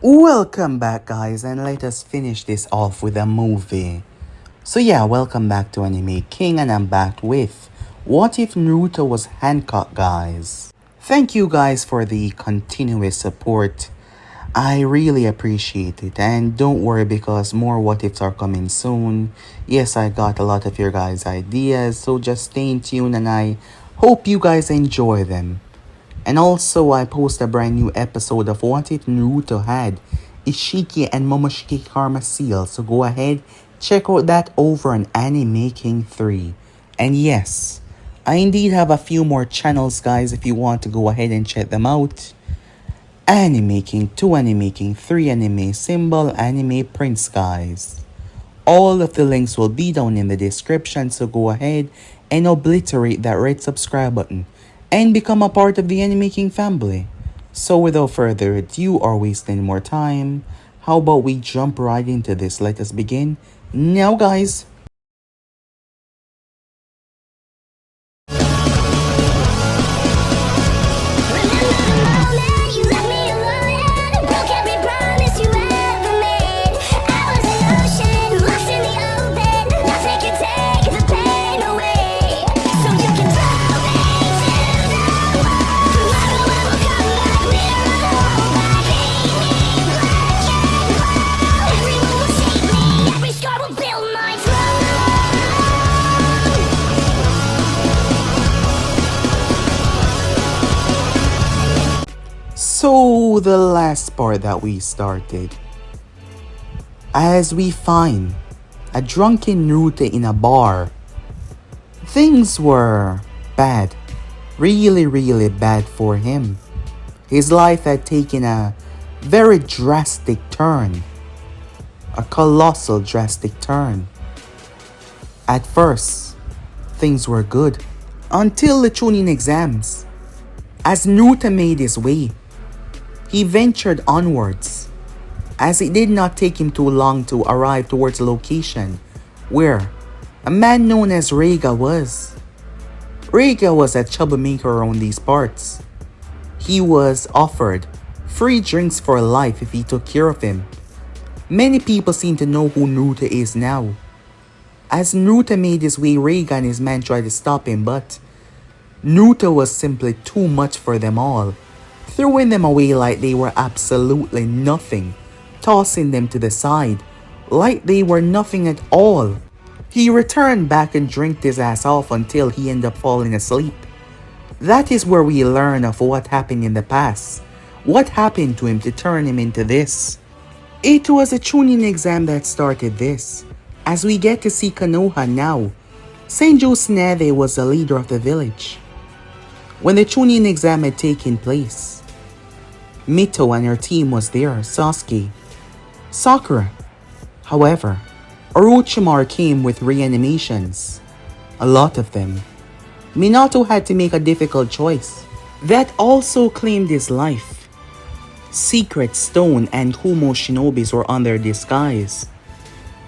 Welcome back, guys, and let us finish this off with a movie. So yeah, welcome back to Anime King, and I'm back with What If Naruto Was Hancock, guys. Thank you guys for the continuous support. I really appreciate it, and don't worry because more what ifs are coming soon. Yes, I got a lot of your guys' ideas, so just stay tuned and I hope you guys enjoy them. And also, I post a brand new episode of What If Naruto had Ishiki and Momoshiki Karma Seal, so go ahead, check out that over on Anime King 3. And yes, I indeed have a few more channels, guys, if you want to go ahead and check them out. Anime King 2, Anime King 3, Anime Symbol, Anime Prince, guys. All of the links will be down in the description, so go ahead and obliterate that red subscribe button and become a part of the Anime King family. So without further ado or wasting more time, how about we jump right into this? Let us begin now, guys. So the last part that we started, as we find a drunken Naruto in a bar, things were bad, really bad for him. His life had taken a very drastic turn, a colossal drastic turn. At first, things were good until the tuning exams. As Naruto made his way, he ventured onwards, as it did not take him too long to arrive towards the location where a man known as Reiga was. Reiga was a troublemaker around these parts. He was offered free drinks for life if he took care of him. Many people seem to know who Naruto is now. As Naruto made his way, Reiga and his man tried to stop him, but Naruto was simply too much for them all, throwing them away like they were absolutely nothing, tossing them to the side like they were nothing at all. He returned back and drank his ass off until he ended up falling asleep. That is where we learn of what happened in the past. What happened to him to turn him into this? It was a tuning exam that started this, as we get to see Konoha now. Senju Tsunade was the leader of the village. When the tuning exam had taken place, Mito and her team was there, Sasuke, Sakura. However, Orochimaru came with reanimations, a lot of them. Minato had to make a difficult choice that also claimed his life. Secret Stone and Kumo Shinobis were under disguise,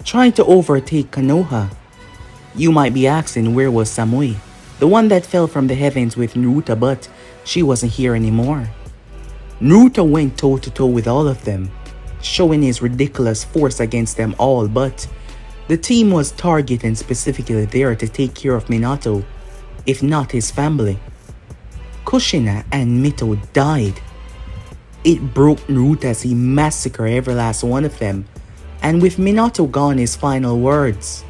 trying to overtake Konoha. You might be asking, where was Samui, the one that fell from the heavens with Naruto, but she wasn't here anymore. Naruto went toe-to-toe with all of them, showing his ridiculous force against them all, but the team was targeted and specifically there to take care of Minato, if not his family. Kushina and Mito died. It broke Naruto as he massacred every last one of them, and with Minato gone, his final words,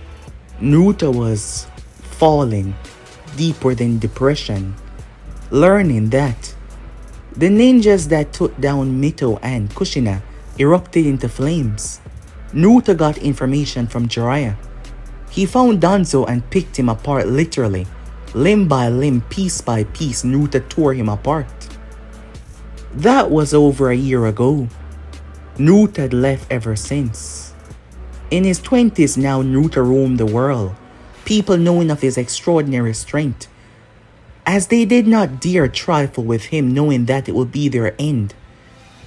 Naruto was falling deeper than depression, learning that the ninjas that took down Mito and Kushina erupted into flames. Naruto got information from Jiraiya. He found Danzo and picked him apart literally. Limb by limb, piece by piece, Naruto tore him apart. That was over a year ago. Naruto had left ever since. In his 20s now, Naruto roamed the world, people knowing of his extraordinary strength, as they did not dare trifle with him, knowing that it would be their end.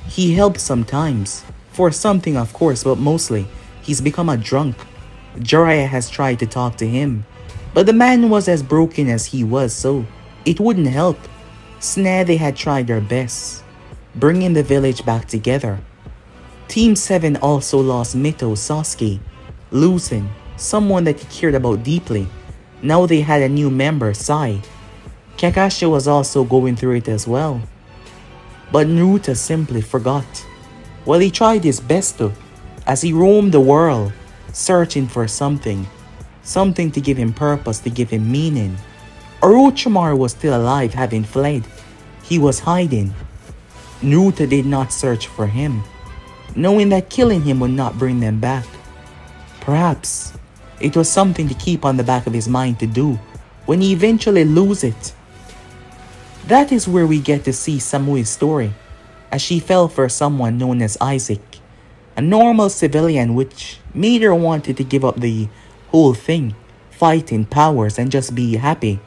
He helped sometimes, for something of course, but mostly he's become a drunk. Jiraiya has tried to talk to him, but the man was as broken as he was, so it wouldn't help. Tsunade had tried their best, bringing the village back together. Team 7 also lost Mito Sasuke, losing someone that he cared about deeply. Now they had a new member, Sai. Kakashi was also going through it as well. But Naruto simply forgot. Well, he tried his best to, as he roamed the world, searching for something to give him purpose, to give him meaning. Orochimaru was still alive, having fled. He was hiding. Naruto did not search for him, knowing that killing him would not bring them back. Perhaps it was something to keep on the back of his mind to do when he eventually lose it. That is where we get to see Samui's story, as she fell for someone known as Isaac, a normal civilian, which made her wanted to give up the whole thing, fighting powers and just be happy.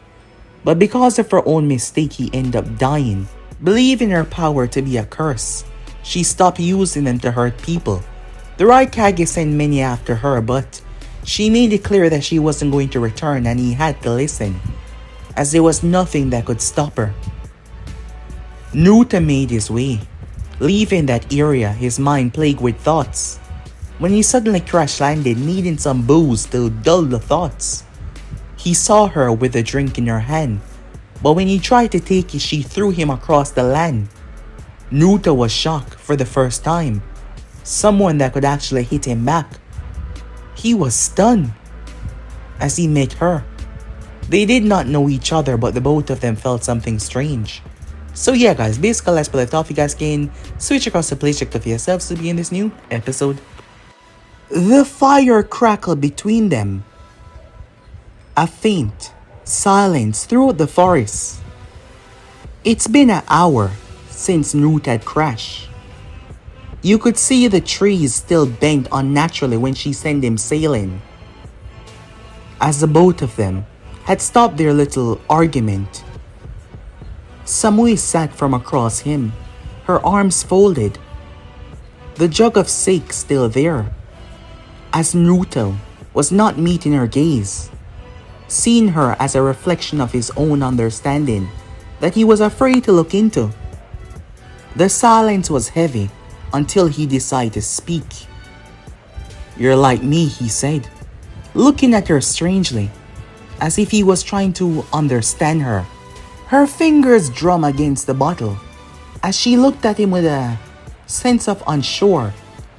But because of her own mistake, he ended up dying. Believing her power to be a curse, she stopped using them to hurt people. The Raikage sent many after her, but she made it clear that she wasn't going to return, and he had to listen, as there was nothing that could stop her. Naruto made his way, leaving that area, his mind plagued with thoughts, when he suddenly crash-landed, needing some booze to dull the thoughts. He saw her with a drink in her hand, but when he tried to take it, she threw him across the land. Naruto was shocked for the first time. Someone that could actually hit him back. He was stunned as he met her. They did not know each other, but the both of them felt something strange. So yeah guys, basically let's play off. You guys can switch across the playcheck for yourselves to be in this new episode. The fire crackled between them. A faint silence throughout the forest. It's been an hour since Naruto had crashed. You could see the trees still bent unnaturally when she sent him sailing. As the both of them had stopped their little argument, Samui sat from across him, her arms folded, the jug of sake still there, as Naruto was not meeting her gaze, seeing her as a reflection of his own understanding that he was afraid to look into. The silence was heavy until he decided to speak. "You're like me," he said, looking at her strangely, as if he was trying to understand her. Her fingers drummed against the bottle as she looked at him with a sense of unsure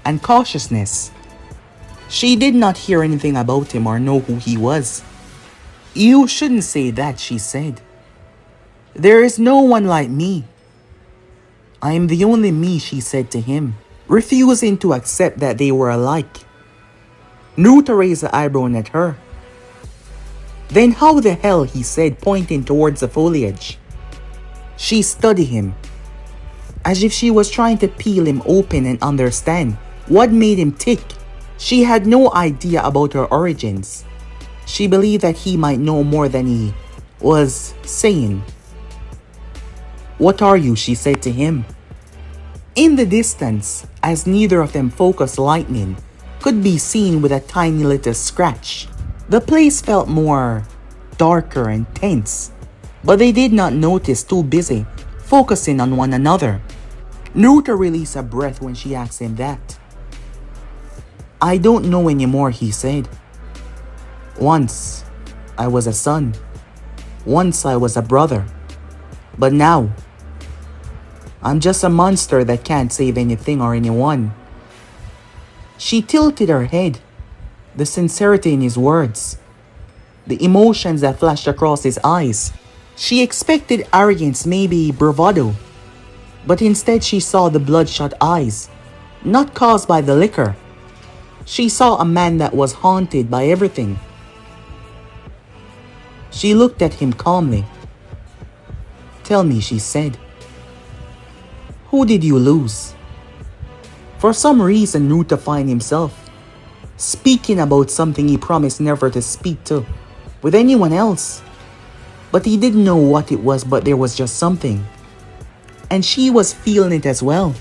and cautiousness. She did not hear anything about him or know who he was. "You shouldn't say that," she said. "There is no one like me." "I am the only me," she said to him, refusing to accept that they were alike. Naruto raised an eyebrow at her. "Then how the hell," he said, pointing towards the foliage. She studied him, as if she was trying to peel him open and understand what made him tick. She had no idea about her origins. She believed that he might know more than he was saying. "What are you?" she said to him. In the distance, as neither of them focused, lightning could be seen with a tiny little scratch. The place felt more darker and tense, but they did not notice, too busy focusing on one another. Naruto released a breath when she asked him that. "I don't know anymore," he said. "Once I was a son. Once I was a brother. But now I'm just a monster that can't save anything or anyone." She tilted her head, the sincerity in his words, the emotions that flashed across his eyes. She expected arrogance, maybe bravado, but instead she saw the bloodshot eyes, not caused by the liquor. She saw a man that was haunted by everything. She looked at him calmly. "Tell me," she said. "Who did you lose?" For some reason, Naruto found himself speaking about something he promised never to speak to with anyone else. But he didn't know what it was, but there was just something. And she was feeling it as well.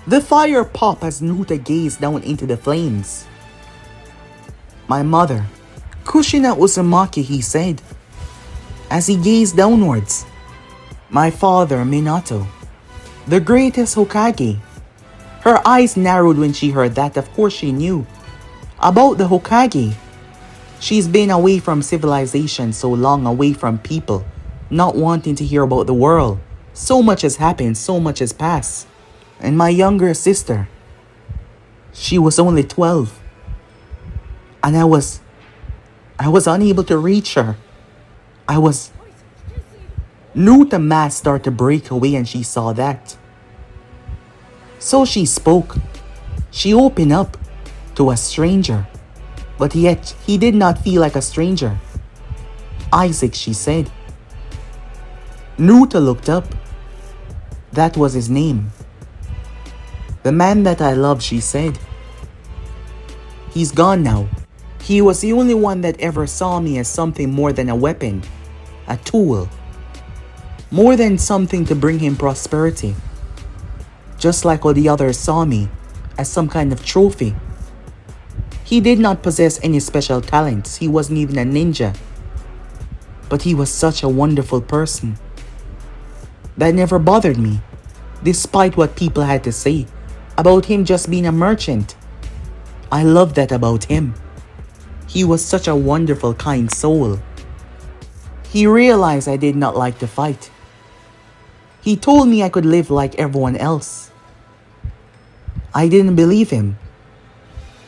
The fire popped as Naruto gazed down into the flames. "My mother, Kushina Uzumaki," he said, as he gazed downwards. "My father, Minato, the greatest Hokage." Her eyes narrowed when she heard that. Of course she knew. About the Hokage. She's been away from civilization so long, away from people, not wanting to hear about the world. So much has happened, so much has passed. And my younger sister, she was only 12. And I was unable to reach her. Naruto's mask started to break away and she saw that. So she spoke. She opened up to a stranger. But yet, he did not feel like a stranger. Isaac, she said. Naruto looked up. That was his name. The man that I love, she said. He's gone now. He was the only one that ever saw me as something more than a weapon, a tool. More than something to bring him prosperity. Just like all the others saw me as some kind of trophy. He did not possess any special talents. He wasn't even a ninja. But he was such a wonderful person. That never bothered me, despite what people had to say about him just being a merchant. I loved that about him. He was such a wonderful, kind soul. He realized I did not like to fight. He told me I could live like everyone else. I didn't believe him.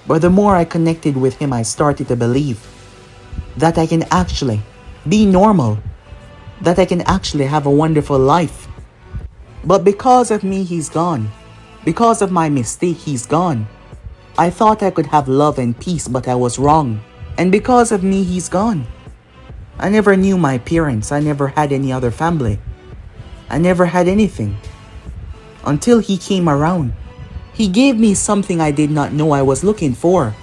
But the more I connected with him, I started to believe that I can actually be normal, that I can actually have a wonderful life. But because of me, he's gone. Because of my mistake, he's gone. I thought I could have love and peace, but I was wrong. And because of me, he's gone. I never knew my parents. I never had any other family. I never had anything. Until he came around. He gave me something I did not know I was looking for.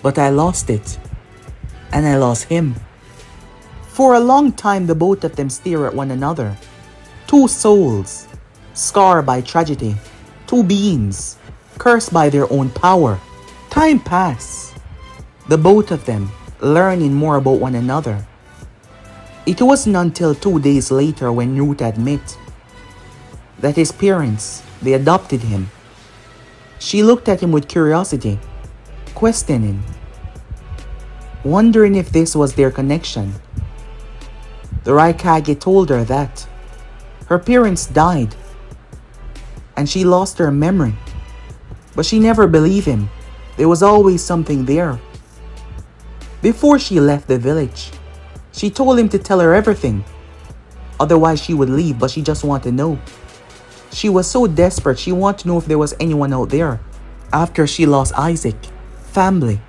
But I lost it. And I lost him. For a long time, the both of them stare at one another. Two souls, scarred by tragedy. Two beings, cursed by their own power. Time passed. The both of them learning more about one another. It wasn't until 2 days later when Naruto admitted that his parents, they adopted him. She looked at him with curiosity, questioning, wondering if this was their connection. The Raikage told her that her parents died and she lost her memory. But she never believed him. There was always something there. Before she left the village, she told him to tell her everything. Otherwise she would leave, but she just wanted to know. She was so desperate, she wanted to know if there was anyone out there. After she lost Isaac, family,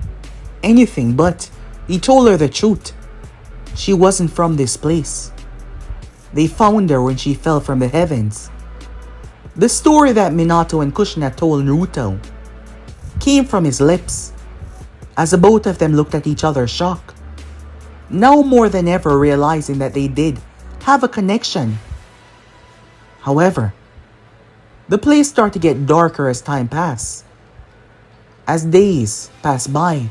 anything, but he told her the truth. She wasn't from this place. They found her when she fell from the heavens. The story that Minato and Kushina told Naruto came from his lips, as the both of them looked at each other shocked. Now more than ever realizing that they did have a connection. However, the place started to get darker as time passed. As days passed by,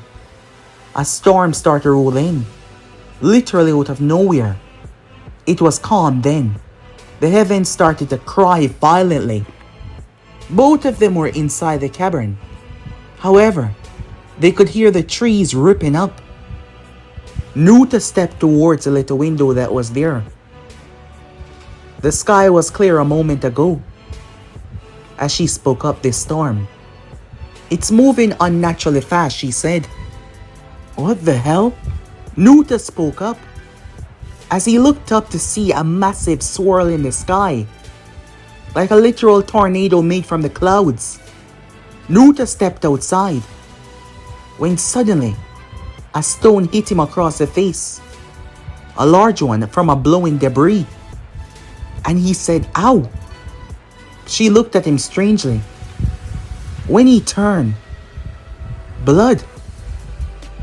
a storm started to roll in, literally out of nowhere. It was calm then. The heavens started to cry violently. Both of them were inside the cavern. However, they could hear the trees ripping up. Naruto stepped towards a little window that was there. The sky was clear a moment ago. As she spoke up this storm. It's moving unnaturally fast, she said. What the hell? Naruto spoke up. As he looked up to see a massive swirl in the sky. Like a literal tornado made from the clouds. Naruto stepped outside. When suddenly, a stone hit him across the face. A large one from a blowing debris. And he said, "Ow!" She looked at him strangely. When he turned, blood.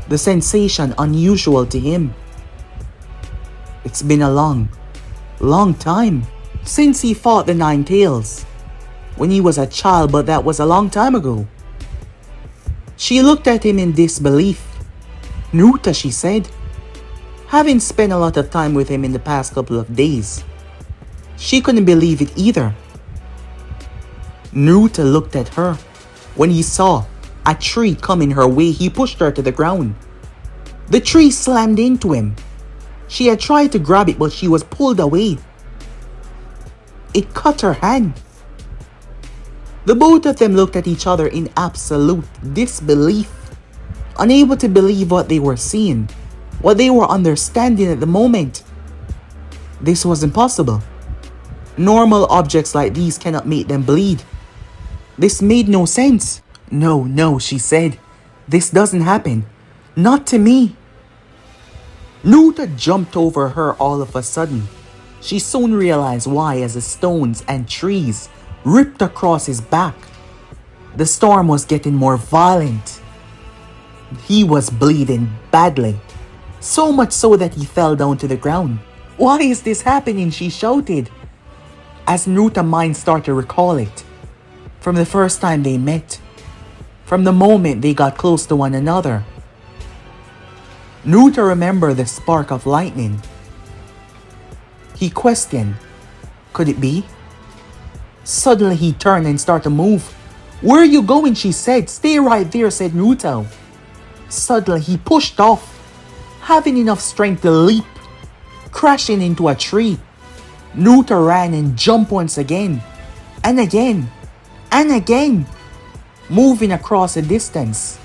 The sensation unusual to him. It's been a long time since he fought the Nine Tails. When he was a child, but that was a long time ago. She looked at him in disbelief. Naruto, she said. Having spent a lot of time with him in the past couple of days, she couldn't believe it either. Naruto looked at her. When he saw a tree coming her way, he pushed her to the ground. The tree slammed into him. She had tried to grab it, but she was pulled away. It cut her hand. The both of them looked at each other in absolute disbelief, unable to believe what they were seeing, what they were understanding at the moment. This was impossible. Normal objects like these cannot make them bleed. This made no sense. No, she said. This doesn't happen. Not to me. Naruto jumped over her all of a sudden. She soon realized why as the stones and trees ripped across his back. The storm was getting more violent. He was bleeding badly. So much so that he fell down to the ground. Why is this happening? She shouted. As Naruto's mind started to recall it. From the first time they met. From the moment they got close to one another. Naruto remembered the spark of lightning. He questioned, could it be? Suddenly he turned and started to move. Where are you going? She said. Stay right there, said Naruto. Suddenly he pushed off, having enough strength to leap, crashing into a tree. Naruto ran and jumped once again, and again, and again, moving across the distance.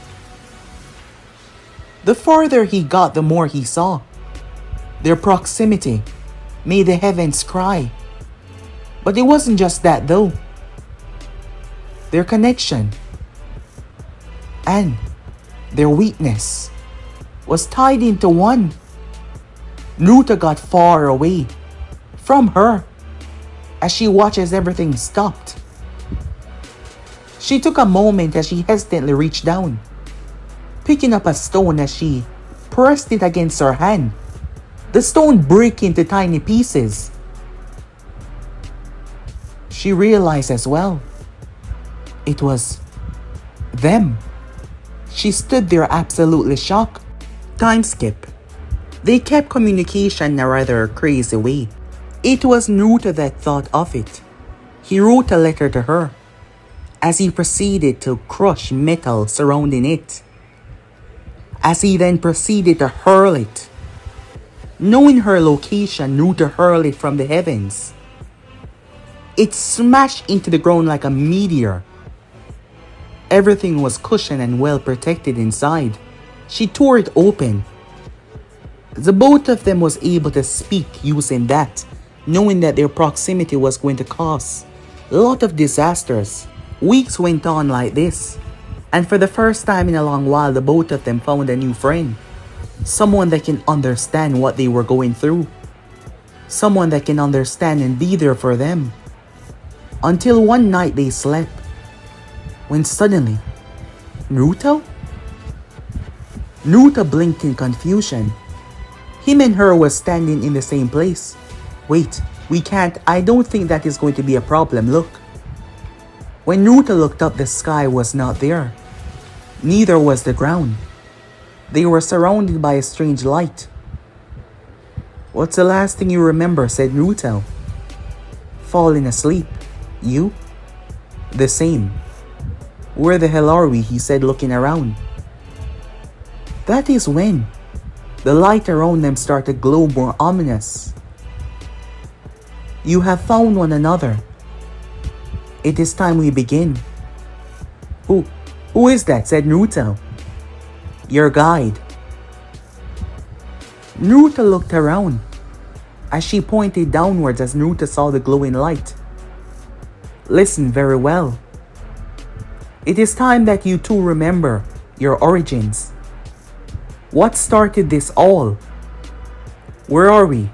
The farther he got, the more he saw. Their proximity made the heavens cry. But it wasn't just that though. Their connection and their weakness was tied into one. Naruto got far away from her as she watched as everything stopped. She took a moment as she hesitantly reached down, picking up a stone as she pressed it against her hand. The stone broke into tiny pieces. She realized as well, it was them. She stood there absolutely shocked. Time skip. They kept communication in a rather crazy way. It was Naruto that thought of it. He wrote a letter to her as he proceeded to crush metal surrounding it. As he then proceeded to hurl it. Knowing her location, Naruto hurled it from the heavens. It smashed into the ground like a meteor. Everything was cushioned and well protected inside. She tore it open. The both of them was able to speak using that, knowing that their proximity was going to cause a lot of disasters. Weeks went on like this, and for the first time in a long while, the both of them found a new friend. Someone that can understand what they were going through. Someone that can understand and be there for them. Until one night they slept, when suddenly, Naruto blinked in confusion. Him and her was standing in the same place. Wait, we can't, I don't think that is going to be a problem, look. When Naruto looked up, the sky was not there. Neither was the ground. They were surrounded by a strange light. What's the last thing you remember? Said Naruto. Falling asleep. You? The same. Where the hell are we? He said, looking around. That is when the light around them started to glow more ominous. You have found one another. It is time we begin. Who is that? Said Naruto. Your guide. Naruto looked around as she pointed downwards as Naruto saw the glowing light. Listen very well. It is time that you two remember your origins. What started this all? Where are we?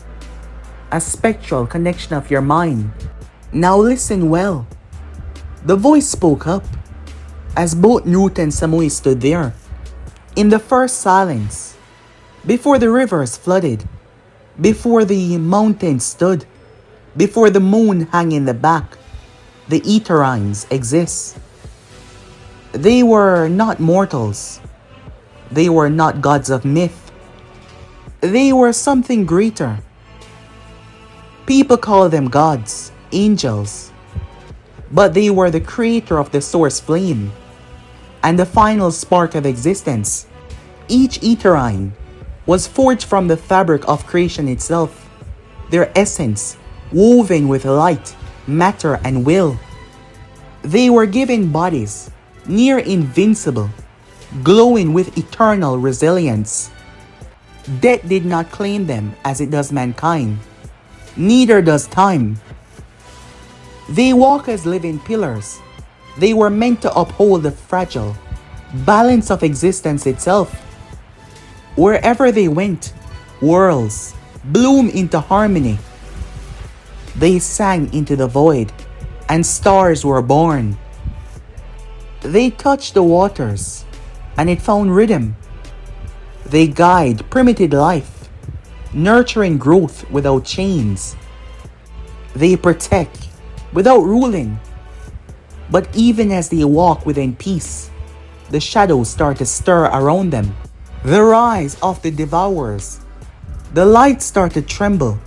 A spectral connection of your mind. Now listen well. The voice spoke up as both Naruto and Samui stood there. In the first silence, before the rivers flooded, before the mountains stood, before the moon hung in the back, the Etherines exist. They were not mortals. They were not gods of myth. They were something greater. People call them gods, angels. but they were the creator of the source flame and the final spark of existence. Each Etherine was forged from the fabric of creation itself, their essence woven with light, matter, and will. They were given bodies near invincible, glowing with eternal resilience. Death did not claim them as it does mankind, neither does time. They walk as living pillars. They were meant to uphold the fragile balance of existence itself. Wherever they went, worlds bloom into harmony. They sang into the void, and stars were born. They touched the waters, and it found rhythm. They guide primitive life, nurturing growth without chains. They protect without ruling. But even as they walk within peace, the shadows start to stir around them. The rise of the Devourers. The lights start to tremble.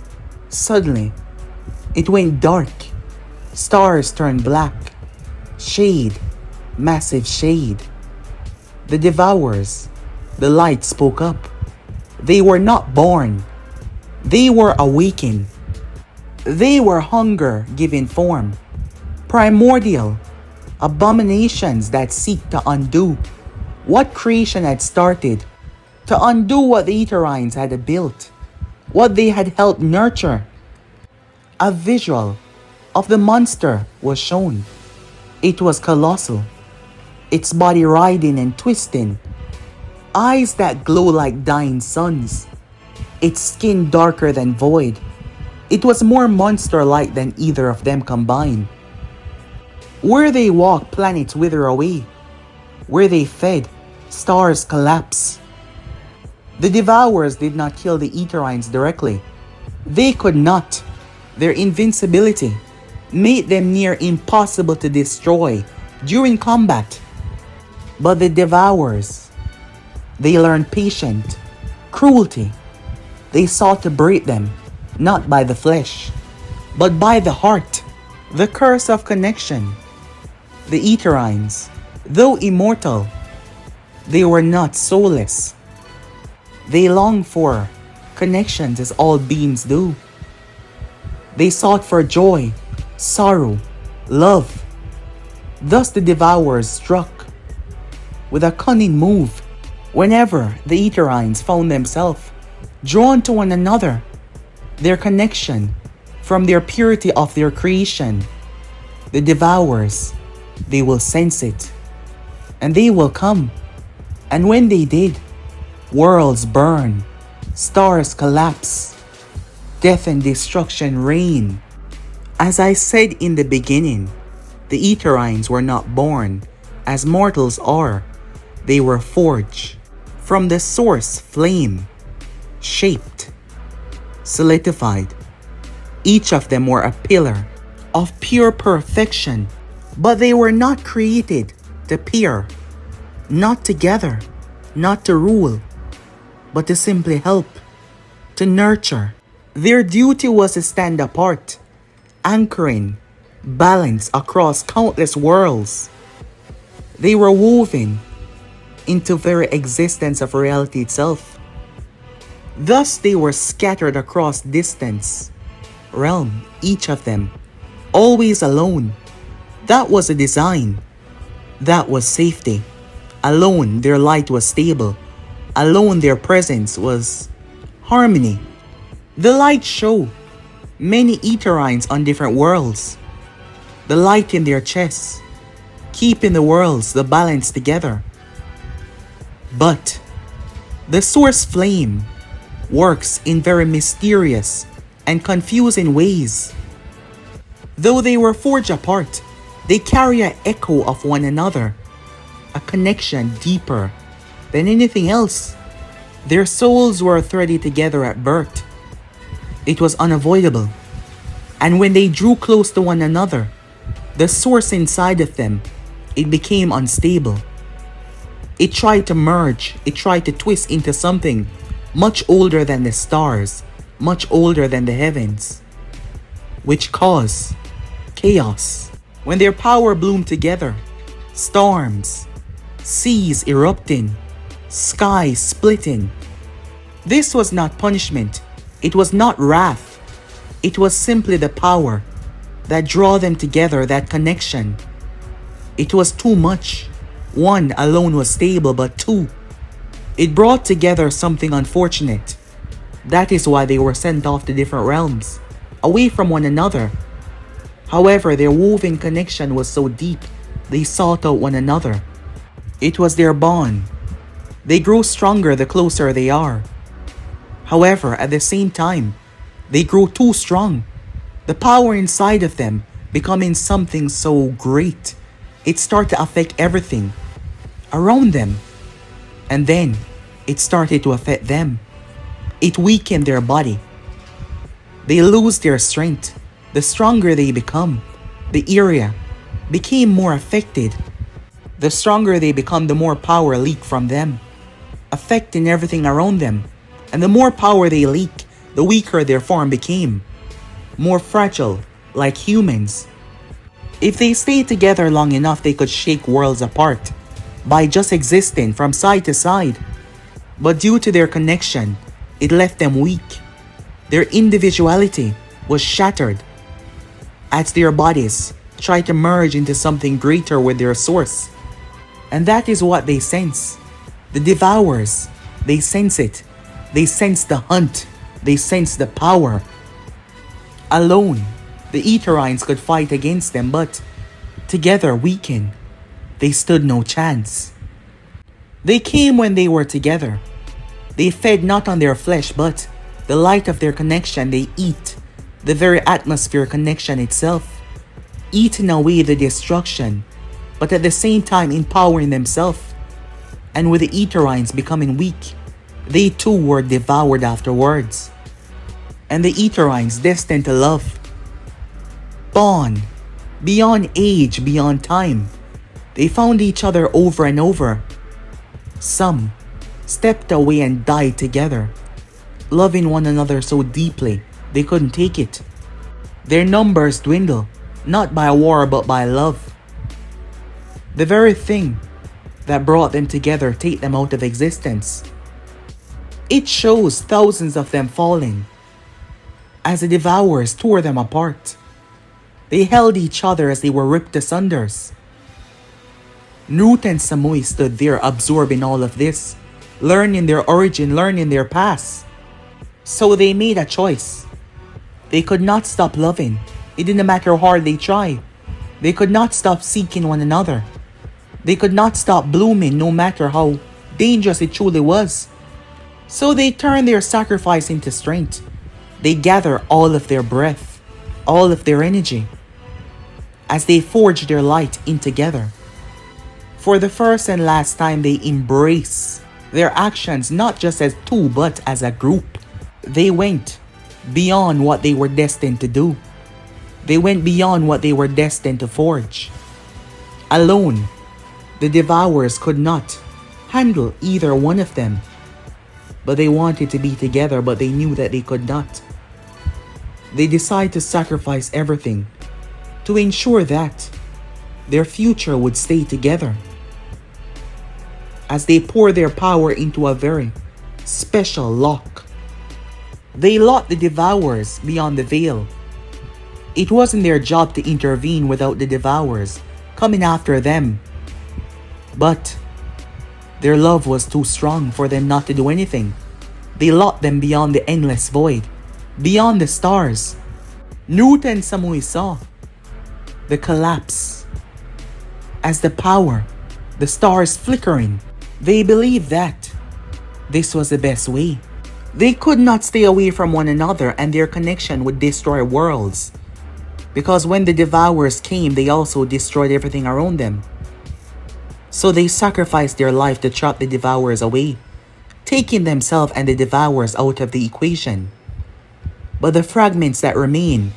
Suddenly, it went dark. Stars turned black. Shade, massive shade. The Devourers, the light spoke up. They were not born. They were awakened. They were hunger given form. Primordial, abominations that seek to undo what creation had started, to undo what the Etherines had built, what they had helped nurture. A visual of the monster was shown. It was colossal, its body writhing and twisting, eyes that glow like dying suns, its skin darker than void. It was more monster-like than either of them combined. Where they walked, planets wither away. Where they fed, stars collapse. The Devourers did not kill the Etherines directly. They could not. Their invincibility made them near impossible to destroy during combat. But the Devourers, they learned patience, cruelty. They sought to break them, not by the flesh, but by the heart. The curse of connection. The Etherines, though immortal, they were not soulless. They longed for connections as all beings do. They sought for joy, sorrow, love. Thus the Devourers struck with a cunning move whenever the Etherines found themselves drawn to one another. Their connection from their purity of their creation. The Devourers, they will sense it, and they will come. And when they did, worlds burn, stars collapse, death and destruction reign. As I said in the beginning, the Etherines were not born as mortals are. They were forged from the source flame, shaped, solidified. Each of them were a pillar of pure perfection, but they were not created to peer, not together, not to rule, but to simply help, to nurture. Their duty was to stand apart, anchoring balance across countless worlds. They were woven into very existence of reality itself. Thus they were scattered across distance, realm, each of them, always alone. That was a design. That was safety. Alone their light was stable. Alone their presence was harmony. The light showed many Etherines on different worlds. The light in their chests, keeping the worlds, the balance together. But the source flame works in very mysterious and confusing ways. Though they were forged apart, they carry an echo of one another, a connection deeper than anything else. Their souls were threaded together at birth. It was unavoidable. And when they drew close to one another, the source inside of them, it became unstable. It tried to merge, it tried to twist into something much older than the stars, much older than the heavens, which caused chaos. When their power bloomed together, storms, seas erupting, skies splitting. This was not punishment. It was not wrath. It was simply the power that draw them together, that connection. It was too much. One alone was stable, but two, it brought together something unfortunate. That is why they were sent off to different realms, away from one another. However, their woven connection was so deep, they sought out one another. It was their bond. They grow stronger the closer they are. However, at the same time, they grow too strong. The power inside of them becoming something so great, it started to affect everything around them. And then, it started to affect them. It weakened their body. They lose their strength. The stronger they become, the area became more affected. The stronger they become, the more power leaked from them, affecting everything around them. And the more power they leak, the weaker their form became, more fragile, like humans. If they stayed together long enough, they could shake worlds apart by just existing from side to side. But due to their connection, it left them weak. Their individuality was shattered as their bodies tried to merge into something greater with their source. And that is what they sense. The Devourers, they sense it. They sense the hunt. They sense the power. Alone, the Etherines could fight against them, but together, weakened, they stood no chance. They came when they were together. They fed not on their flesh, but the light of their connection. They eat the very atmosphere connection itself, eating away the destruction, but at the same time empowering themselves. And with the Etherines becoming weak, they too were devoured afterwards. And the Etherines destined to love, bond, beyond age, beyond time. They found each other over and over. Some stepped away and died together, loving one another so deeply they couldn't take it. Their numbers dwindle, not by war but by love. The very thing that brought them together take them out of existence. It shows thousands of them falling as the Devourers tore them apart. They held each other as they were ripped asunder. Naruto and Samui stood there absorbing all of this, learning their origin, learning their past. So they made a choice. They could not stop loving. It didn't matter how hard they tried. They could not stop seeking one another. They could not stop blooming no matter how dangerous it truly was. So they turned their sacrifice into strength. They gather all of their breath, all of their energy, as they forge their light in together. For the first and last time, they embrace their actions not just as two but as a group. They went beyond what they were destined to do. They went beyond what they were destined to forge. Alone, the Devourers could not handle either one of them. But they wanted to be together, but they knew that they could not. They decided to sacrifice everything to ensure that their future would stay together. As they pour their power into a very special lock, they locked the Devourers beyond the veil. It wasn't their job to intervene without the Devourers coming after them. But their love was too strong for them not to do anything. They locked them beyond the endless void, beyond the stars. Naruto and Samui saw the collapse as the power, the stars flickering. They believed that this was the best way. They could not stay away from one another, and their connection would destroy worlds. Because when the Devourers came, they also destroyed everything around them. So they sacrificed their life to trap the Devourers away, taking themselves and the Devourers out of the equation. But the fragments that remain,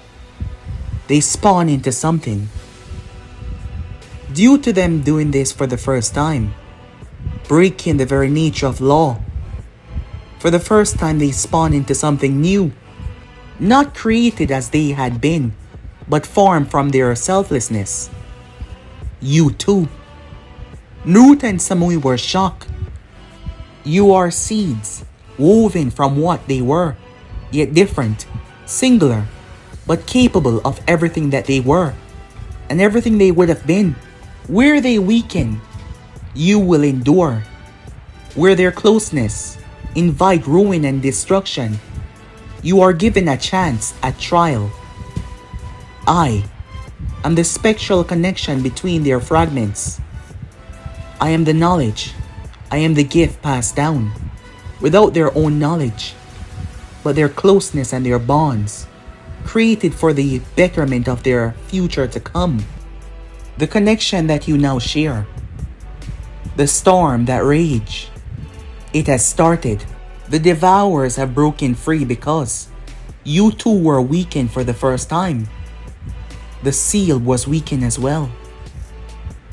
they spawn into something. Due to them doing this for the first time, breaking the very nature of law, for the first time they spawn into something new, not created as they had been, but formed from their selflessness. You too. Naruto and Samui were shocked. You are seeds, woven from what they were, yet different, singular, but capable of everything that they were, and everything they would have been. Where they weaken, you will endure. Where their closeness invite ruin and destruction, you are given a chance at trial. I am the spectral connection between their fragments. I am the knowledge. I am the gift passed down, without their own knowledge, but their closeness and their bonds, created for the betterment of their future to come. The connection that you now share. The storm that rage. It has started. The Devourers have broken free because you too were weakened for the first time. The seal was weakened as well.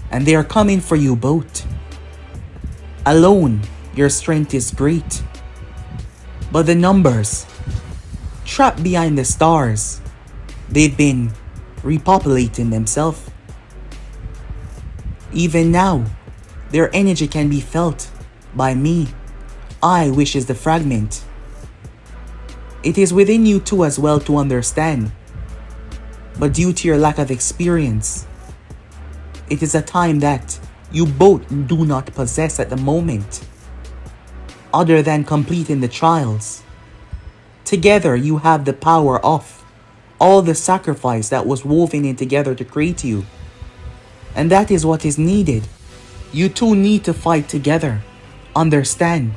And they are coming for you both. Alone, your strength is great. But the numbers, trapped behind the stars, they've been repopulating themselves. Even now, their energy can be felt by me. I, which is the fragment. It is within you too as well to understand. But due to your lack of experience, it is a time that you both do not possess at the moment, other than completing the trials. Together you have the power of all the sacrifice that was woven in together to create you. And that is what is needed. You two need to fight together, understand,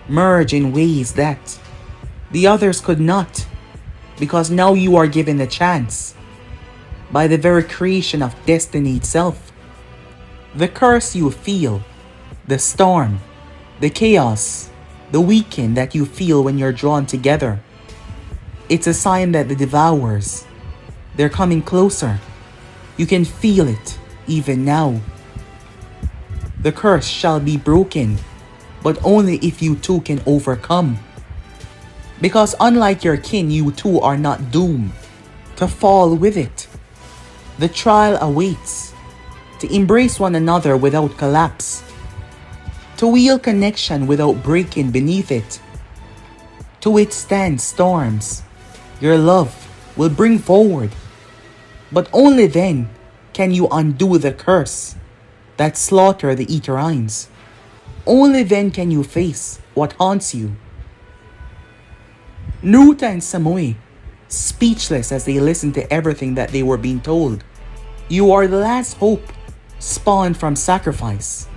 merge in ways that the others could not, because now you are given a chance by the very creation of destiny itself. The curse you feel, the storm, the chaos, the weekend that you feel when you're drawn together, it's a sign that the Devourers, they're coming closer. You can feel it even now. The curse shall be broken, but only if you two can overcome. Because unlike your kin, you two are not doomed to fall with it. The trial awaits, to embrace one another without collapse, to wield connection without breaking beneath it, to withstand storms. Your love will bring forward, but only then can you undo the curse that slaughter the Etherines. Only then can you face what haunts you. Naruto and Samui, speechless as they listened to everything that they were being told. You are the last hope, spawned from sacrifice.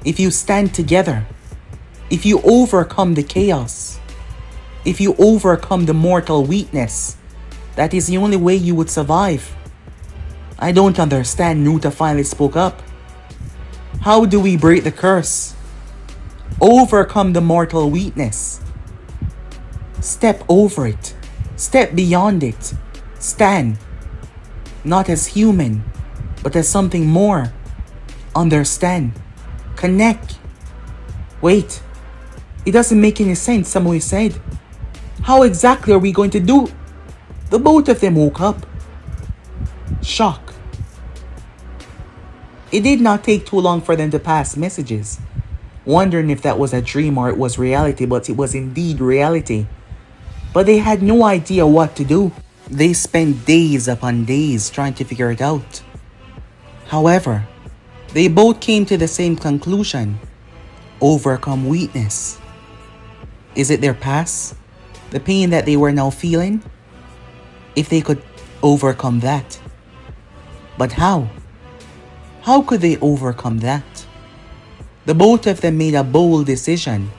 If you stand together, if you overcome the chaos, if you overcome the mortal weakness, that is the only way you would survive. I don't understand. Naruto finally spoke up. How do we break the curse? Overcome the mortal weakness. Step over it. Step beyond it. Stand. Not as human, but as something more. Understand. Connect. Wait. It doesn't make any sense, Samui said. How exactly are we going to do? The both of them woke up. Shock. It did not take too long for them to pass messages, wondering if that was a dream or it was reality, but it was indeed reality. But they had no idea what to do. They spent days upon days trying to figure it out. However, they both came to the same conclusion. Overcome weakness. Is it their past? The pain that they were now feeling? If they could overcome that. But how? How could they overcome that? The both of them made a bold decision.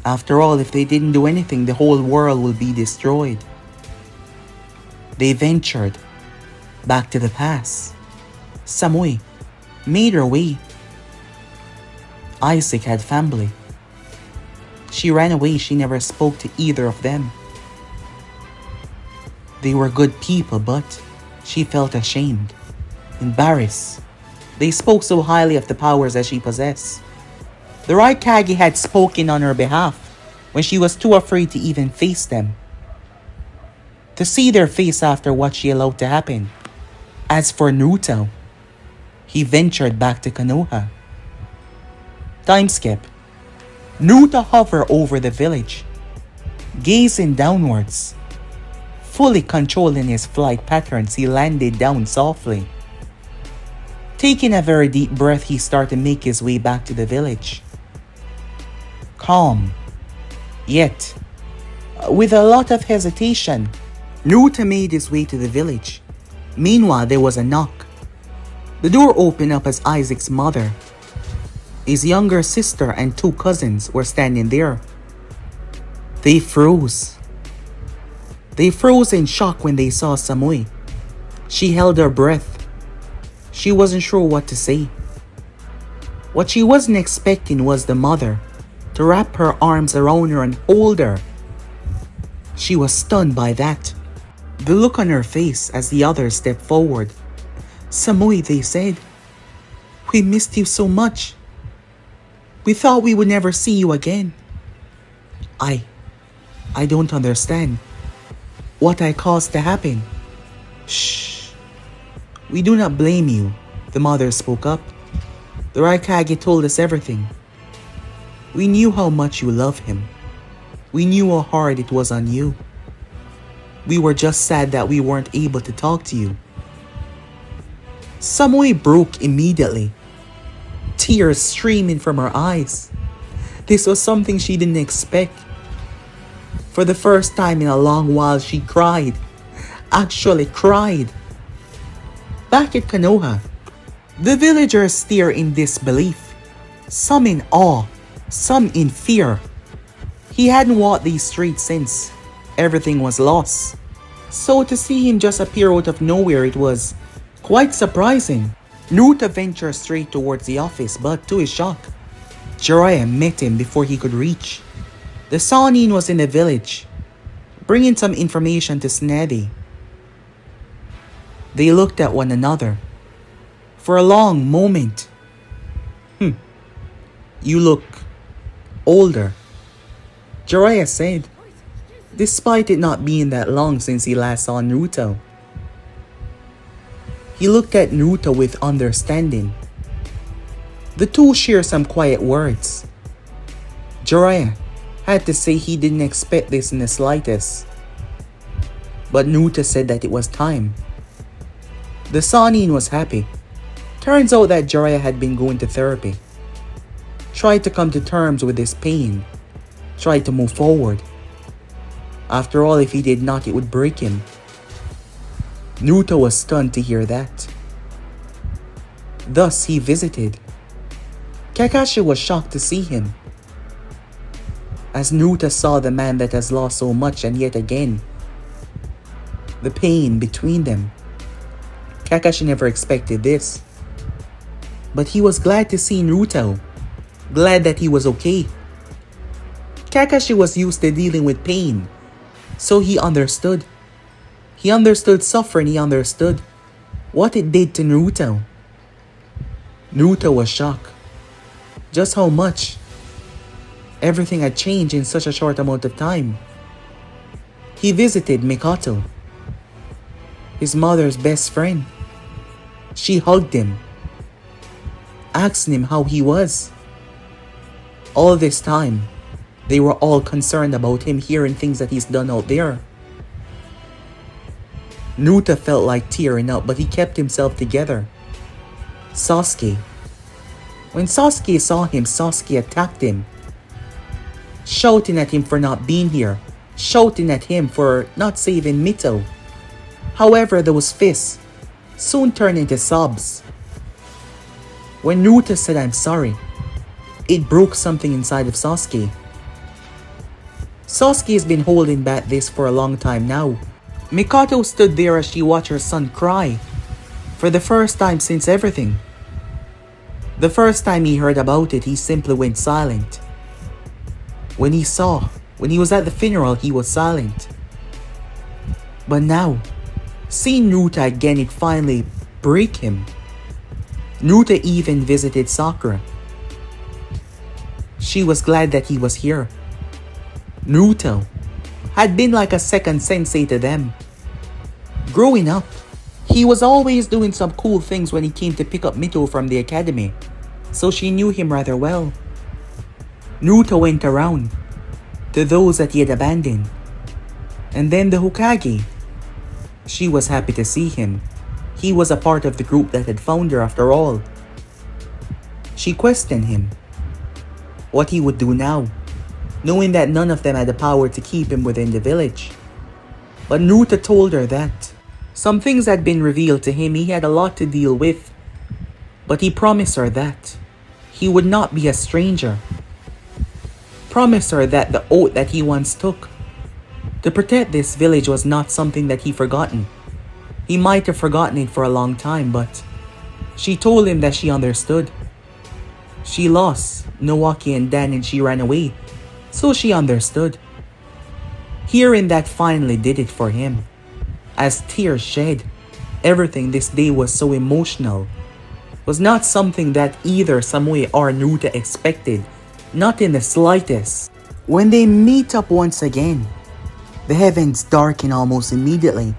After all, if they didn't do anything, the whole world would be destroyed. They ventured back to the past. Samui made her way. Isaac had family. She ran away. She never spoke to either of them. They were good people, but she felt ashamed, embarrassed. They spoke so highly of the powers that she possessed. The Raikage had spoken on her behalf when she was too afraid to even face them. to see their face after what she allowed to happen. As for Naruto, he ventured back to Konoha. Time skip. Naruto hovered over the village, gazing downwards. Fully controlling his flight patterns, he landed down softly. Taking a very deep breath, he started to make his way back to the village. Calm, yet with a lot of hesitation, Naruto made his way to the village. Meanwhile, there was a knock. The door opened up as Isaac's mother, his younger sister, and 2 cousins were standing there. They froze. They froze in shock when they saw Samui. She held her breath. She wasn't sure what to say. What she wasn't expecting was the mother to wrap her arms around her and hold her. She was stunned by that. The look on her face as the others stepped forward. Samui, they said, we missed you so much. We thought we would never see you again. I don't understand what I caused to happen. Shh. We do not blame you, the mother spoke up. The Raikage told us everything. We knew how much you love him. We knew how hard it was on you. We were just sad that we weren't able to talk to you. Samui broke immediately, tears streaming from her eyes. This was something she didn't expect. For the first time in a long while, she cried. Actually cried. Back at Konoha, the villagers stare in disbelief, some in awe, some in fear. He hadn't walked these streets since everything was lost. So to see him just appear out of nowhere, it was quite surprising. Naruto ventured straight towards the office, but to his shock, Jiraiya met him before he could reach. The Sannin was in the village, bringing some information to Tsunade. They looked at one another for a long moment. You look older, Jiraiya said, despite it not being that long since he last saw Naruto. He looked at Naruto with understanding. The two shared some quiet words. Jiraiya had to say he didn't expect this in the slightest, but Naruto said that it was time. The Sannin was happy. Turns out that Jiraiya had been going to therapy, tried to come to terms with his pain, tried to move forward. After all, if he did not, it would break him. Naruto was stunned to hear that. Thus, he visited. Kakashi was shocked to see him. As Naruto saw the man that has lost so much and yet again, the pain between them. Kakashi never expected this. But he was glad to see Naruto. Glad that he was okay. Kakashi was used to dealing with pain, so he understood. He understood suffering, he understood what it did to Naruto. Naruto was shocked. Just how much everything had changed in such a short amount of time. He visited Mikoto, his mother's best friend. She hugged him, asking him how he was. All this time, they were all concerned about him hearing things that he's done out there. Naruto felt like tearing up, but he kept himself together. Sasuke. When Sasuke saw him, Sasuke attacked him, shouting at him for not being here, shouting at him for not saving Mito. However, those fists soon turned into sobs. When Naruto said, "I'm sorry," it broke something inside of Sasuke. Sasuke has been holding back this for a long time now. Mikoto stood there as she watched her son cry for the first time since everything. The first time he heard about it, he simply went silent. When he was at the funeral, he was silent. But now, seeing Naruto again, it finally broke him. Naruto even visited Sakura. She was glad that he was here. Naruto had been like a second sensei to them. Growing up, he was always doing some cool things when he came to pick up Mito from the academy, so she knew him rather well. Naruto went around to those that he had abandoned. And then the Hokage. She was happy to see him. He was a part of the group that had found her after all. She questioned him what he would do now, knowing that none of them had the power to keep him within the village. But Naruto told her that some things had been revealed to him. He had a lot to deal with, but he promised her that he would not be a stranger. Promised her that the oath that he once took to protect this village was not something that he forgotten. He might have forgotten it for a long time, but she told him that she understood. She lost Nawaki and Dan and she ran away, so she understood. Hearing that finally did it for him. As tears shed, everything this day was so emotional. Was not something that either Samui or Naruto expected, not in the slightest. When they meet up once again, the heavens darken almost immediately.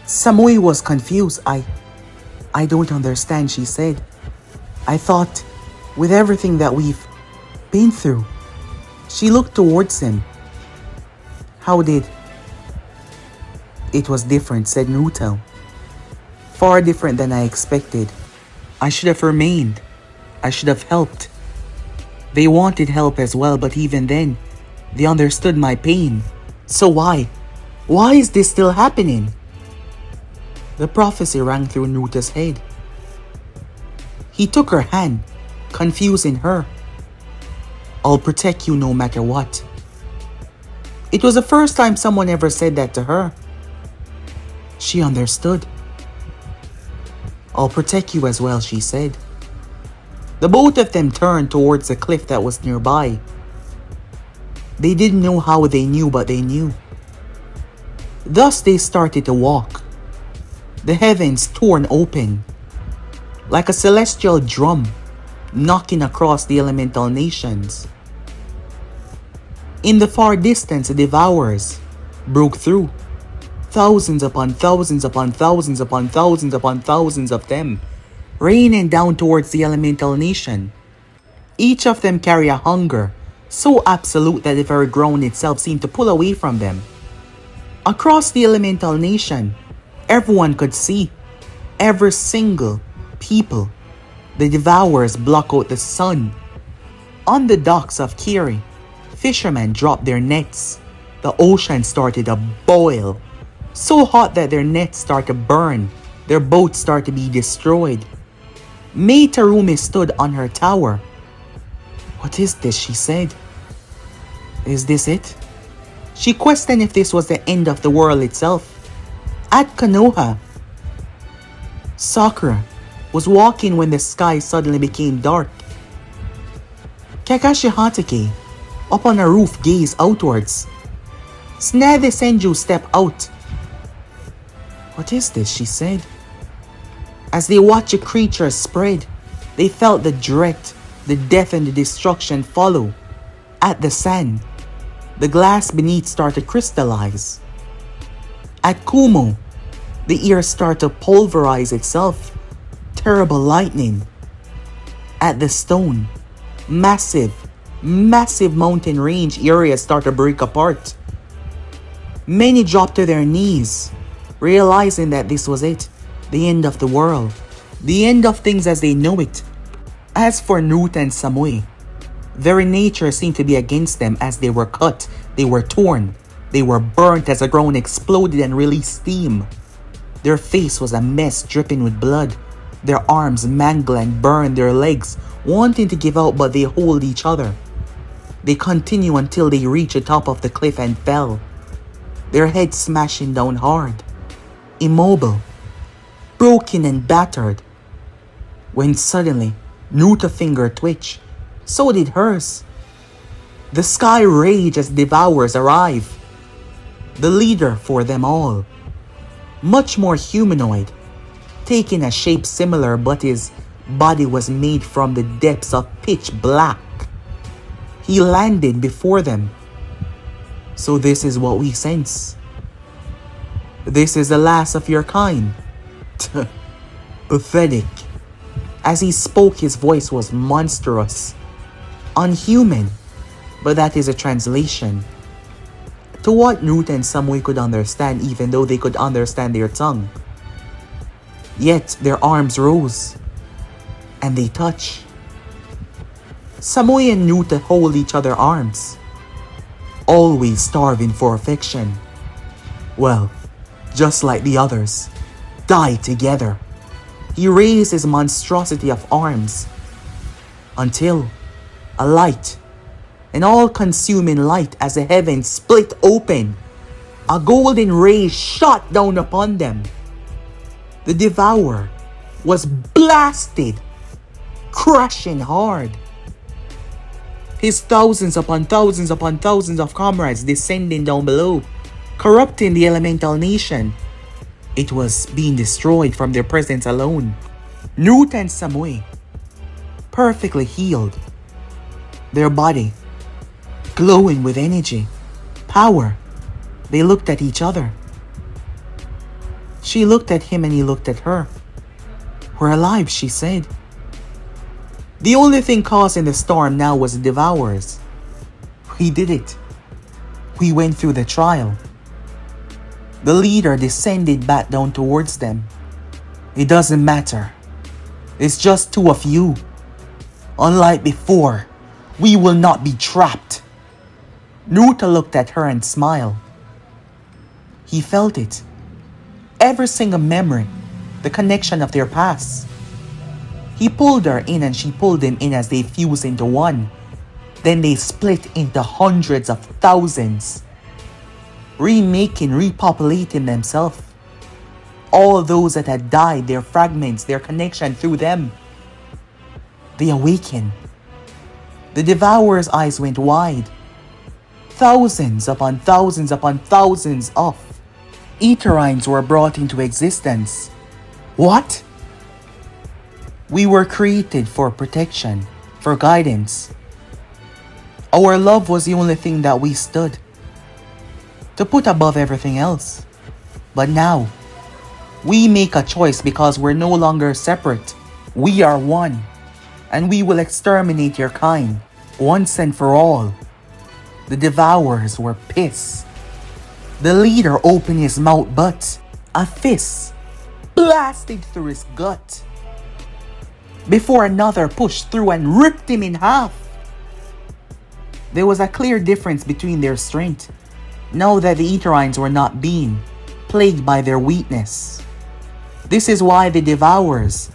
Samui was confused. I don't understand, she said. I thought, with everything that we've been through. She looked towards him. How did? It was different, said Naruto. Far different than I expected. I should have remained. I should have helped. They wanted help as well, but even then, they understood my pain. So why? Why is this still happening? The prophecy rang through Naruto's head. He took her hand, confusing her. I'll protect you no matter what. It was the first time someone ever said that to her. She understood. I'll protect you as well, she said. The both of them turned towards the cliff that was nearby. They didn't know how they knew, but they knew. Thus they started to walk. The heavens torn open, like a celestial drum knocking across the elemental nations. In the far distance, the Devourers broke through. Thousands upon thousands upon thousands upon thousands upon thousands of them, raining down towards the elemental nation. Each of them carry a hunger so absolute that the very ground itself seemed to pull away from them. Across the elemental nation, everyone could see, every single people. The Devourers block out the sun. On the docks of Kiri, fishermen dropped their nets. The ocean started to boil, so hot that their nets start to burn. Their boats start to be destroyed. Mei Tarumi stood on her tower. What is this? She said. Is this it? She questioned if this was the end of the world itself. At Konoha, Sakura was walking when the sky suddenly became dark. Kakashi Hatake, up on a roof, gazed outwards. Tsunade Senju stepped out. What is this? She said. As they watched the creatures spread, they felt the dread, the death and the destruction follow. At the sand, the glass beneath started to crystallize. At Kumo, the earth started to pulverize itself. Terrible lightning. At the stone, massive mountain range areas start to break apart. Many dropped to their knees, realizing that this was it, the end of the world, the end of things as they know it. As for Naruto and Samui, very nature seemed to be against them as they were cut, they were torn, they were burnt as the ground exploded and released steam. Their face was a mess dripping with blood, their arms mangled and burned, their legs wanting to give out but they hold each other. They continue until they reach the top of the cliff and fell, their heads smashing down hard, immobile, broken and battered. When suddenly, Naruto's finger twitched, so did hers. The sky raged as Devourers arrived. The leader for them all, much more humanoid, taking a shape similar but his body was made from the depths of pitch black. He landed before them. So this is what we sense. This is the last of your kind. Pathetic. As he spoke, his voice was monstrous. Unhuman. But that is a translation. To what Naruto and Samui could understand, even though they could understand their tongue. Yet their arms rose. And they touch. Samui and Naruto hold each other's arms. Always starving for affection. Well, just like the others. Die together. He raised his monstrosity of arms. Until a light. An all-consuming light as the heavens split open. A golden ray shot down upon them. The Devourer was blasted. Crashing hard. His thousands upon thousands upon thousands of comrades descending down below, corrupting the elemental nation. It was being destroyed from their presence alone. Naruto and Samui, perfectly healed, their body glowing with energy, power. They looked at each other. She looked at him and he looked at her. We're alive, she said. The only thing causing the storm now was the Devourers. We did it. We went through the trial. The leader descended back down towards them. It doesn't matter. It's just two of you. Unlike before, we will not be trapped. Naruto looked at her and smiled. He felt it. Every single memory, the connection of their past. He pulled her in and she pulled him in as they fused into one. Then they split into hundreds of thousands. Remaking, repopulating themselves. All those that had died, their fragments, their connection through them. They awakened. The Devourer's eyes went wide. Thousands upon thousands upon thousands of Etherines were brought into existence. What? We were created for protection, for guidance. Our love was the only thing that we stood to put above everything else. But now, we make a choice because we're no longer separate. We are one, and we will exterminate your kind once and for all. The Devourers were pissed. The leader opened his mouth, but a fist blasted through his gut before another pushed through and ripped him in half. There was a clear difference between their strength, now that the Etherines were not being plagued by their weakness. This is why the Devourers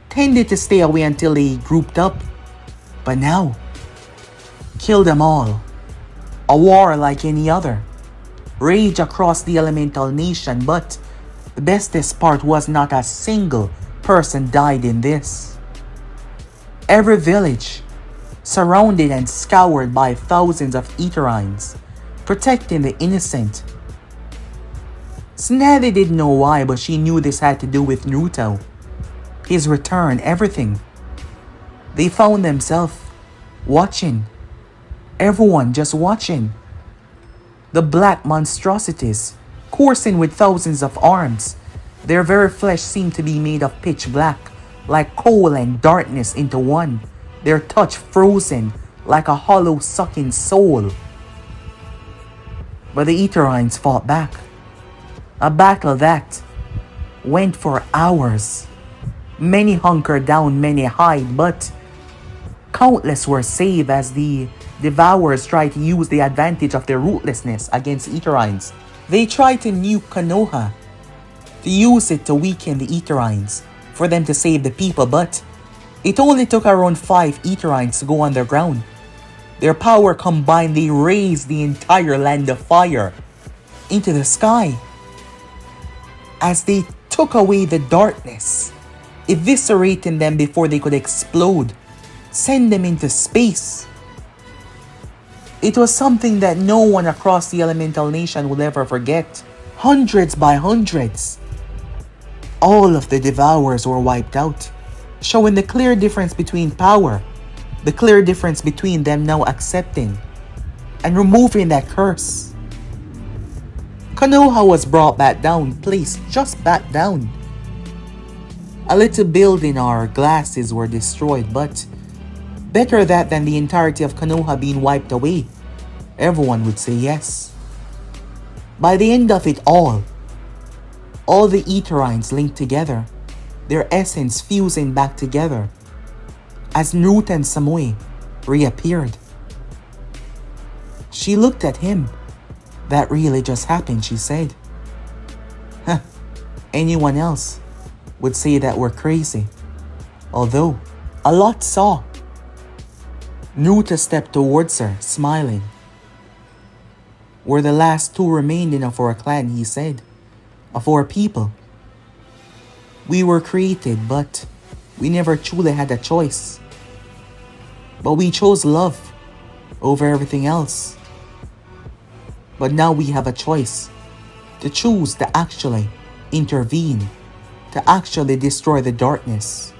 tended to stay away until they grouped up. But now, kill them all. A war like any other. Rage across the elemental nation, but the bestest part was not a single person died in this. Every village, surrounded and scoured by thousands of Etherines, protecting the innocent. Tsunade didn't know why, but she knew this had to do with Naruto. His return, everything. They found themselves watching. Everyone just watching. The black monstrosities, coursing with thousands of arms. Their very flesh seemed to be made of pitch black, like coal and darkness into one. Their touch frozen, like a hollow sucking soul. But the Etherines fought back. A battle that went for hours. Many hunkered down, many hide, but countless were saved as the Devourers tried to use the advantage of their rootlessness against Etherines. They tried to nuke Konoha, to use it to weaken the Etherines, for them to save the people, but it only took around 5 Etherines to go underground. Their power combined, they raised the entire land of fire into the sky. As they took away the darkness, eviscerating them before they could explode, send them into space. It was something that no one across the elemental nation will ever forget. Hundreds by hundreds. All of the Devourers were wiped out, showing the clear difference between power, the clear difference between them now accepting and removing that curse. Konoha was brought back down, placed just back down. A little building or glasses were destroyed, but better that than the entirety of Konoha being wiped away. Everyone would say yes. By the end of it all the Etherines linked together, their essence fusing back together, as Naruto and Samui reappeared. She looked at him. That really just happened, she said. Huh, anyone else would say that we're crazy. Although, a lot saw. Naruto stepped towards her, smiling. We're the last two remaining of our clan, he said. Of our people. We were created, but we never truly had a choice. But we chose love over everything else. But now we have a choice to choose to actually intervene, to actually destroy the darkness.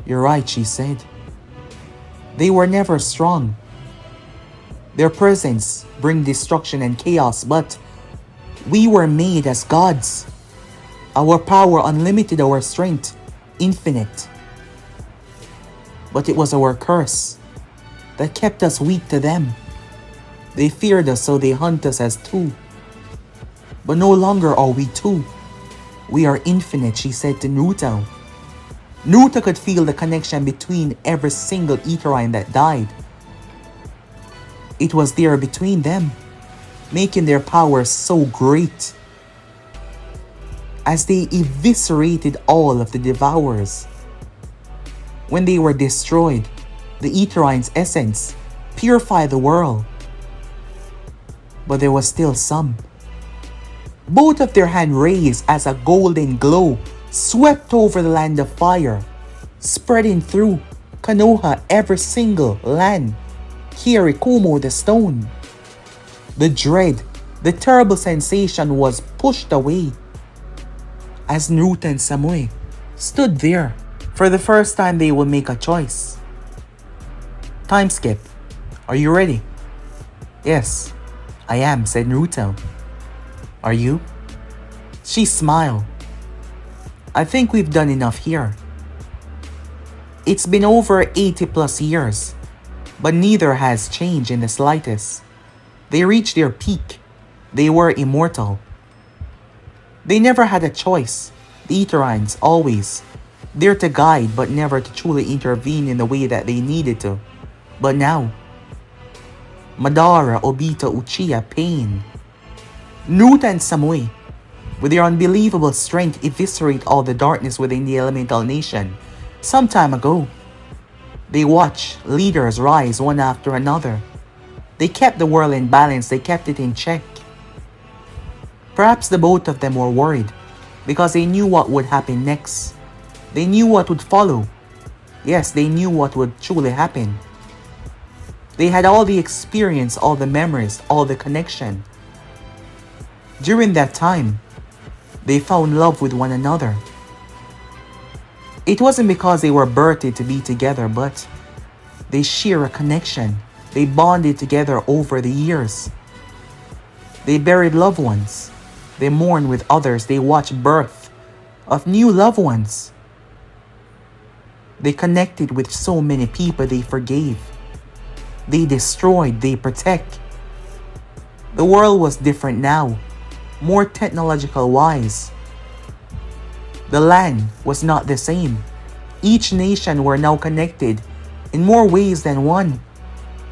You're right, she said. They were never strong. Their presence brings destruction and chaos, but we were made as gods. Our power unlimited, our strength infinite. But it was our curse that kept us weak to them. They feared us, so they hunt us as two. But no longer are we two. We are infinite, she said to Naruto. Naruto could feel the connection between every single Etherine that died. It was there between them, making their power so great. As they eviscerated all of the Devourers. When they were destroyed, the Etherines' essence purified the world. But there was still some. Both of their hands raised as a golden glow swept over the land of fire, spreading through Konoha every single land. Kirikumo the stone. The dread, the terrible sensation was pushed away as Naruto and Samui stood there. For the first time they will make a choice. Time skip. Are you ready? Yes, I am, said Naruto. Are you? She smiled. I think we've done enough here. It's been over 80 plus years, but neither has changed in the slightest. They reached their peak. They were immortal. They never had a choice. The Etherines always. There to guide but never to truly intervene in the way that they needed to. But now, Madara, Obito, Uchiha, Pain, Naruto and Samui, with their unbelievable strength, eviscerate all the darkness within the elemental nation. Some time ago, they watched leaders rise one after another. They kept the world in balance, they kept it in check. Perhaps the both of them were worried because they knew what would happen next. They knew what would follow. Yes, they knew what would truly happen. They had all the experience, all the memories, all the connection. During that time, they found love with one another. It wasn't because they were birthed to be together, but they share a connection. They bonded together over the years. They buried loved ones. They mourned with others. They watched birth of new loved ones. They connected with so many people they forgave. They destroyed, they protect. The world was different now, more technological wise. The land was not the same. Each nation were now connected in more ways than one.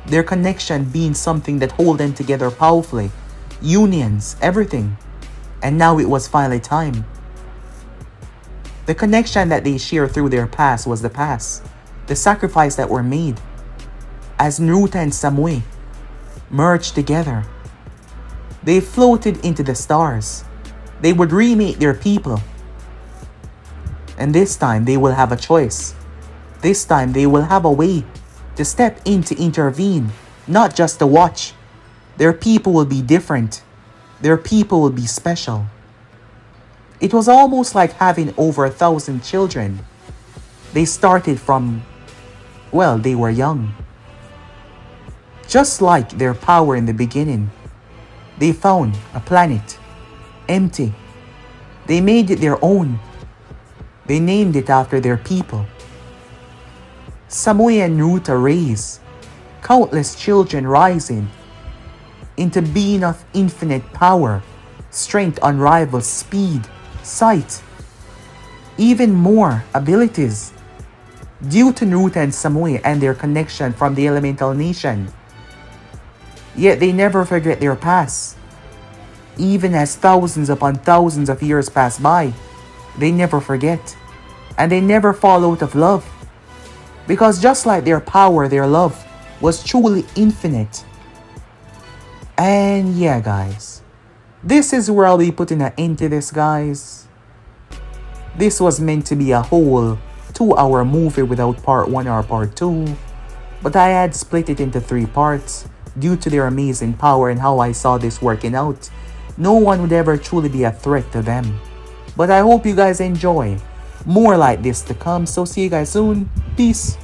Their connection being something that hold them together powerfully. Unions, everything. And now it was finally time. The connection that they shared through their past was the past. The sacrifice that were made. As Naruto and Samui merged together, they floated into the stars. They would remake their people. And this time they will have a choice. This time they will have a way to step in to intervene, not just to watch. Their people will be different. Their people will be special. It was almost like having over 1,000 children. They started from, well, they were young. Just like their power in the beginning, They found a planet, empty. They made it their own. They named it after their people. Samui and Naruto raised countless children rising into being of infinite power, strength, unrivaled speed, sight, even more abilities. Due to Naruto and Samui and their connection from the elemental nation. Yet they never forget their past. Even as thousands upon thousands of years pass by, they never forget. And they never fall out of love. Because just like their power, their love was truly infinite. And yeah, guys. This is where I'll be putting an end to this, guys. This was meant to be a whole 2-hour movie without part 1 or part 2. But I had split it into 3 parts due to their amazing power and how I saw this working out. No one would ever truly be a threat to them. But I hope you guys enjoy more like this to come. So see you guys soon. Peace.